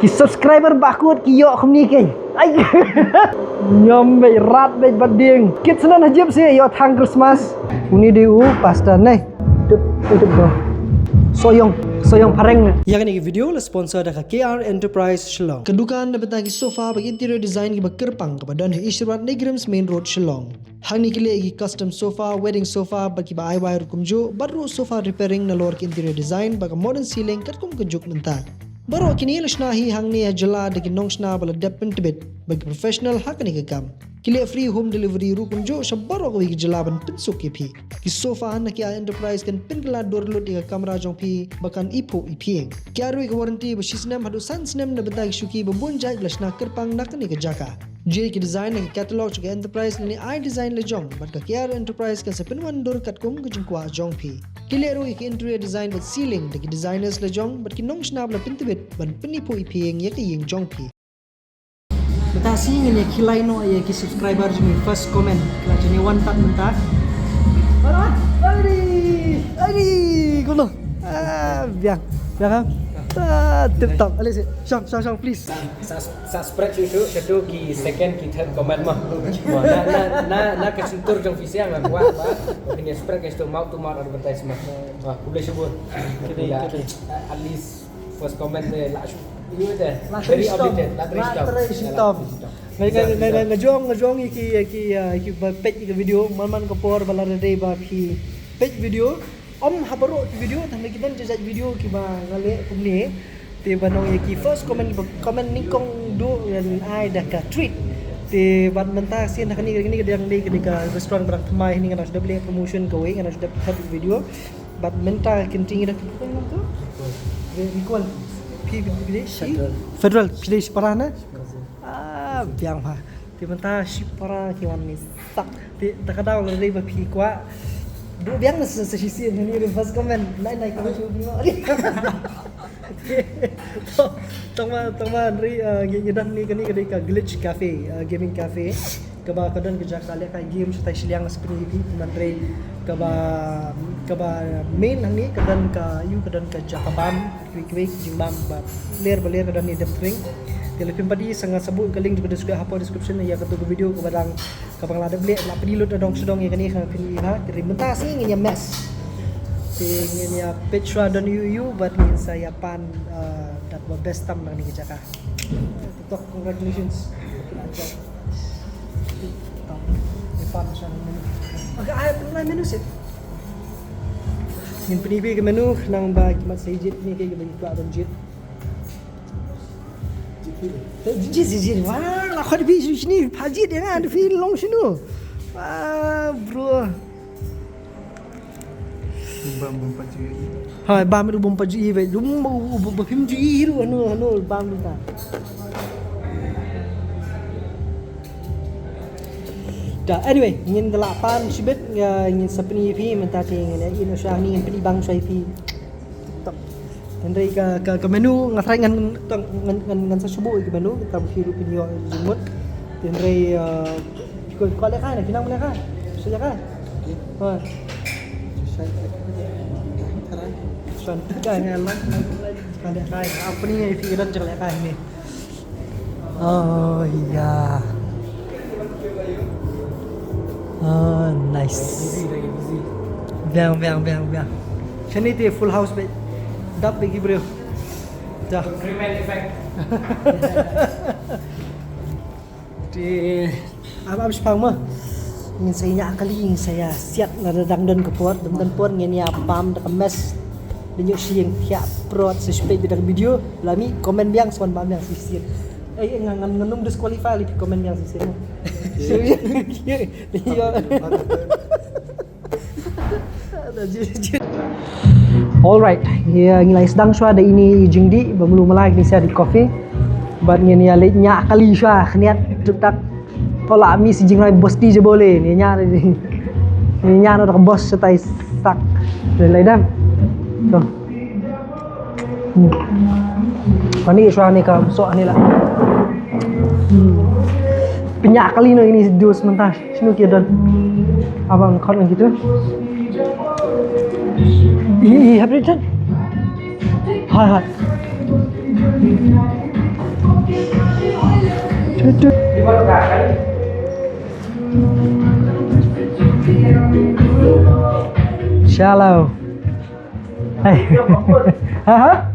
Ki subscriber bakut ki yok khum ni ke. Ai. Nyom be rat be bading. Kit senan hajib sih yo thang Christmas. Uni di pasta nei. Tup Soyong pareng. Yang ini video la sponsor dah KR Enterprise Shillong. Kedukaan dapat lagi sofa bagi interior design ki bakirpang kepada Ishrat Negrams Main Road Shillong. Hang ni kile ki custom sofa, wedding sofa bagi ba ai kumjo, baru sofa repairing na lor ki interior design bagi modern ceiling kat kum kejuk mentah. Baru kini lashnahi hang ni jala de ki nongsna bala depend tibet bagi professional hak ni ke kam. Kile free home delivery ru kumjo shabaro ko ki jalaban pinsuk ki phi. Ki sofa na ki enterprise kan pingla dorlut di kamera jong phi bakan ipo ipieng. Ki aru ki warranty ba shisnam hadu sansnam na benda ki shuki ba bonjai lashna kirpang nak ni ke jaka. Je ki design ki catalog ki enterprise ni I design le jong bat ka KR enterprise kan sepen wan dor kat kum ki jingkwa jong phi. Kile aru ki interior design with ceiling de ki designers le jong bat ki nong snab la pintibet ban pinipo ipieng ye ki yeng jong phi. Betasi ngene kilai no ye ki subscriber jumi first comment kala jeni one tap mentah. Ai kono. Biang. Tip top. Ali Syang please. Subscribe itu ki second ki third comment mah. Na ke sentur jong visi ang wa ba. Ini subscribe ke mouth to mouth advertisement. Wah, boleh sebut. Kita at least first comment la you there. Very updated. Stop. Ngajong iki page iki video man kapor balare dei ba ki page video om habaro video tang kita jajak video ki ba ngale kumni te banong iki first comment ni kong do dan ai dah ka treat te ban mentah sin kani yang dei ketika restoran barang thmai ni ngana sudah beli promotion ko ngana sudah habis video bat mentah kinting dah tu equal Federal pilih parana biang ha ti mentah si para kiwan ni tak ti takadaw le ba pi kwa do biang na sa sisi ni first comment nai ko chu ni ma tama ri ngidan ni kani ka glitch cafe gaming cafe kaba kadan ke jakale ka game sa siliang seperti ini mandre kaba main ni kadan ka jakabam quick jimbam ba ler kadan ni depring telepon padi sangat sebut ke link di description ya ketu video ke badang kabang lada beli nak pedilut dong sedong ya kani kan pilih ha kirim mentas ni ngenya mess ngenya petra dan you but ni saya pan dat best tam ni ke jaka TikTok congratulations fun sana agak ayat pernah menu set ingin penipi ke menu nang ba kimat sejit ni ke bagi tu adam jit jit wah nak di sini pajit ya ada feel long sini wah bro bam bom paji ve dum bim ji ru anu bam ta anyway, ingin delapan sibet ingin sepeni pi mentati ingin Indonesia ni ingin pilih bang saya pi. Tandai ke menu ngatrai ngan sa subuh ke menu kita berhirup video jumut. Tandai kau lekai nak kinang lekai. Saja kan? Ha. Santai ngalah. Ada kai. Apa ni fikiran cak lekai ni. Oh iya. Nice. Biang. Sini tu full house bed. Dap bagi bro. Dah. Increment effect. Di abis pang mah. Ingin saya akali saya siap nadang dan kepuat dan puan ingin ya pam dak mes. Denyo siang tiap prot suspek bidang video lami komen biang swan bam yang sisir. Nganum disqualify li komen yang sisir. Alright, ya ngilai sedang syua ada ini jengdi belum mulai ni saya di coffee. But ni late nya kali syua niat tak tolak mi si jingrai bos di je boleh ni nya nak bos setai sak. Lai dah. Tu. Pani syua ni ka sok ni lah. Penyak kali no ini dua sementara. Sini kita dan abang kau yang gitu. Iya, habis kan? Hai. Lima tukar kan? Shallow. Hai. Hah?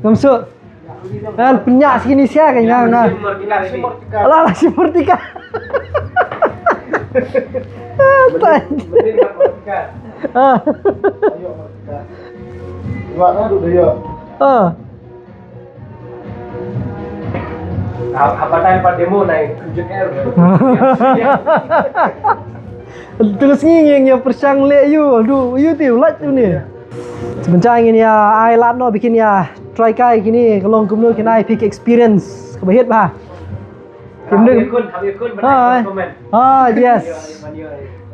Kamsuk. Kan penyak segini sia kan yang nah. Alah Simur Tika. Apa tanpa demo naik 7R. Terus ngingin ya persang le you. Aduh, you tu lat tu ni. Sebentar ingin ya ai lat no bikin ya try kai gini kalau kumno kena pick experience. Kebahet bah. Kami kun komen. Yes.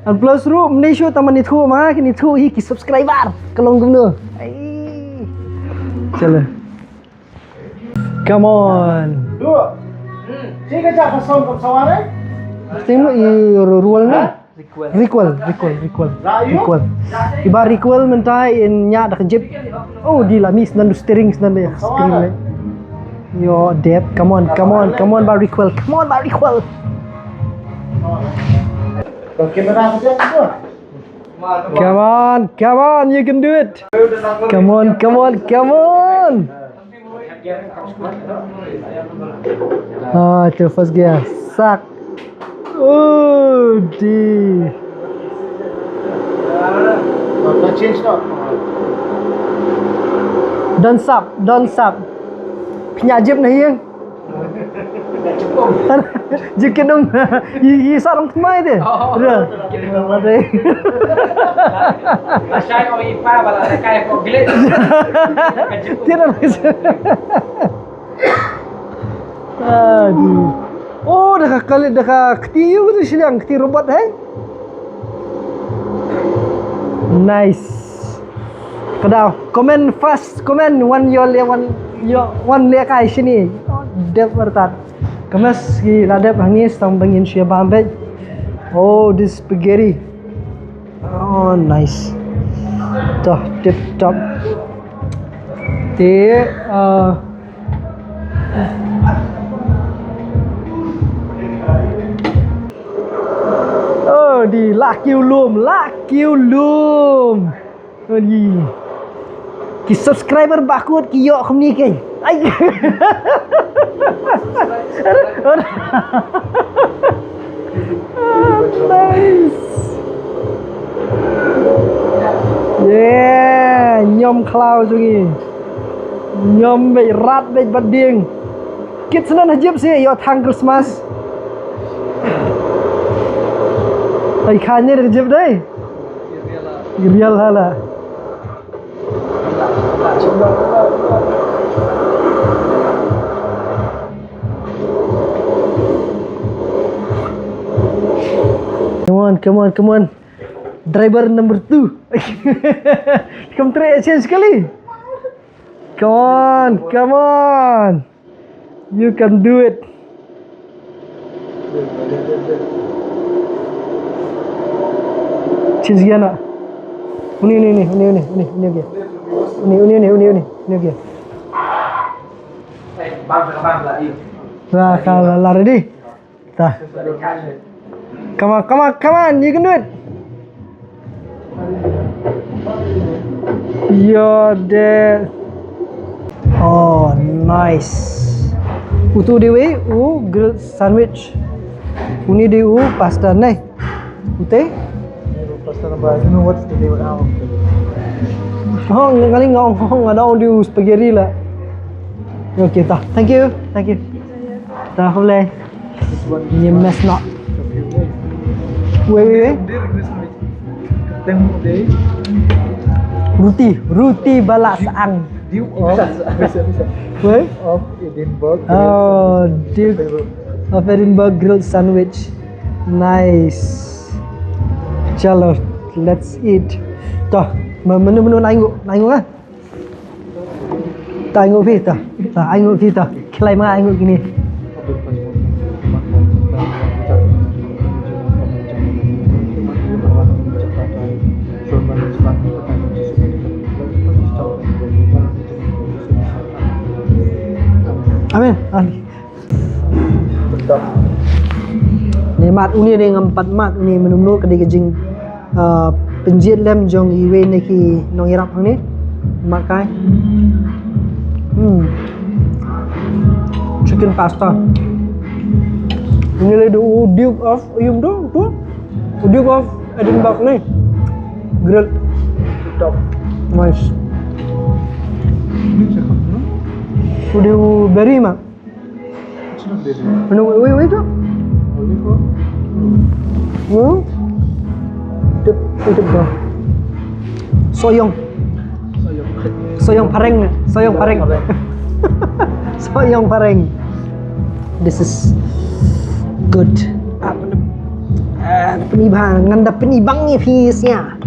And plus ru Malaysia taman itu mah kini tu hi ki subscriber kalau kumno. Ai. Chalo. Come on. Dua. Sini kerja pasang kapsawan Tengok rual ni. Recall. Iba recall mentai in nya dak jeb. Oh di la mis nan steering nan le screen le. Yo depth, come on ba recall. Come kamera kerja tu. You can do it. Come on. Itu first gear. Sak. Oh, di. Kita change tak? Don't stop. Penyajib nahi yang. Jika dong, ini sarang temai deh. Dah. Asyai kau ipa bala kayak kau gelet. Tidak lagi. Aduh. Oh, dah ketiu tu silang, keti robot Nice. Kedau, komen fast, komen one lekai sini. Dep bertat. Kemas ki ladap hangis tang bangin sia bambet. Oh, this spaghetti. Oh, nice. Tuh, tip top. Oh, di laki ulum. Oh, di. Ki subscriber bakut ki yok kami kan. Ai. Nice. Yeah, nyom cloud lagi. Nyom be rat be bading. Kit senan hajib sih yo thang Christmas. Ai khanya hajib dai. Real hala. Come on. Driver number 2. Come try action sekali. Come on. You can do it. Change gear nak. Ini okay. Ini okay. Bang lah ini. Nah, kalau lari di. Tah. Come on, you can do it. You're dead. Oh, nice. Utu dewe, grilled sandwich. Uni dewe pasta nih. Ute? Pasta nambah. You know what's the name now? Oh, kali ngong ada di spaghetti lah. Okay, tah. Thank you. Tah boleh. Ini mess nak. Wait. Ruti balas ang. Duke of Edinburgh. Oh, Duke of Edinburgh grilled sandwich. Nice. Chalo, let's eat. Toh, menu nanggu ah. Tanggu kita. Kelai mah anggu gini. Amin. Ni mat uni dengan 4 mat uni menumnu kedai kejing penjit lem jong iwe ni ki nong irap ni makai chicken pasta ini le Duke of yung do Duke of Edinburgh ni grilled top nice Udah berry mak wait Tip ba? Soyong pareng. Soyong pareng. This is good. Penibang, ngandap penibang ni fish-nya.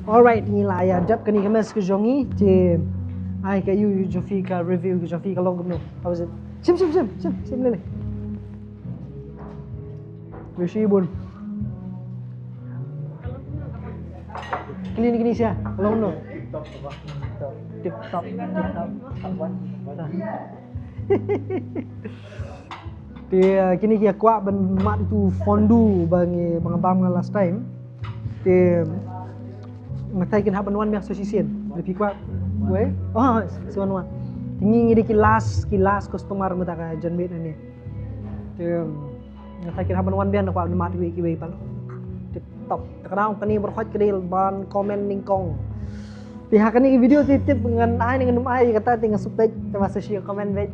Alright, ni lah ya. Jap kani kemas ke jongi. Je, ai ka you Jofi ka review ke Jofi ka log ni. How is it? Sim lele. Bersih bun. Kini siya. Long no. TikTok. Dia kini kia kuat ben mat itu fondu bagi mengembang last time. Dia matai kin haban wan biasa sisien. Lebih kuat. We. Oh, sewan. Tinggi ngidi kilas customer mata ka janbet ni. Dia matai kin haban wan biasa kuat mat we palo. TikTok. Kadang kani berkhot kedil ban komen ningkong. Pihak kani video titip dengan ai dengan ai kata tinggal subscribe termasuk share komen baik.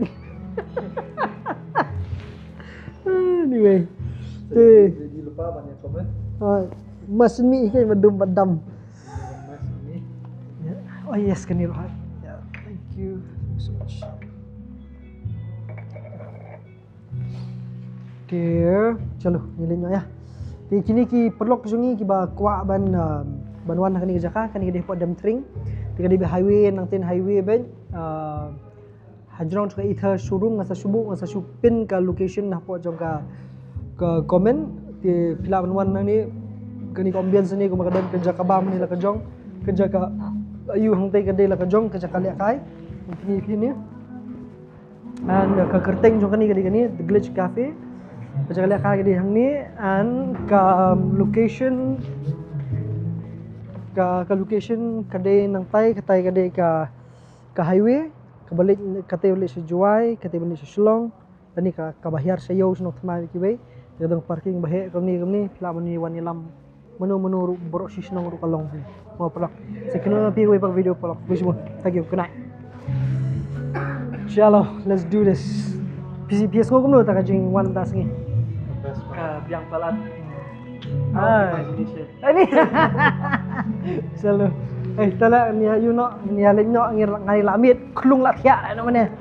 Anyway. Jadi lupa banyak komen. Mas mi kan badam. Oh yes kani rohat. Yeah, thank you so much. Okay, chalo nilainya ya. Di kini ki perlok sungi ki ba kuat banwan kani kerja kani dia pot dam tring. Tiga di highway nang tin highway ben hajrong ke itha showroom ngasa subuh ngasa supin ka location nah pot jong ka komen ti pila banwan nang ni kani ambience ni ko makadan kerja ka bam ni la ka jong kerja ka ayu hang tai ka dei la ka jong kerja ka le kai kini and ka kerteng jong kani the glitch cafe kerja ka le kai di hang ni and ka location kadai nang tai katai kadai ka highway kabalik katai balik sa Juai katai balik sa Shillong dan ni ka bahyar sa yo snok tmai ki bay kadang parking bahe kami pila mani wanilam menu borok si snong ru kalong mo palak sekno pi pag video palak bismo thank you good night inshallah let's do this PS ko kumno ta ka jing one task ni ka biang palat ini selalu tala ni you know ni alin nyo ngir ngai lamit klung la thia no mane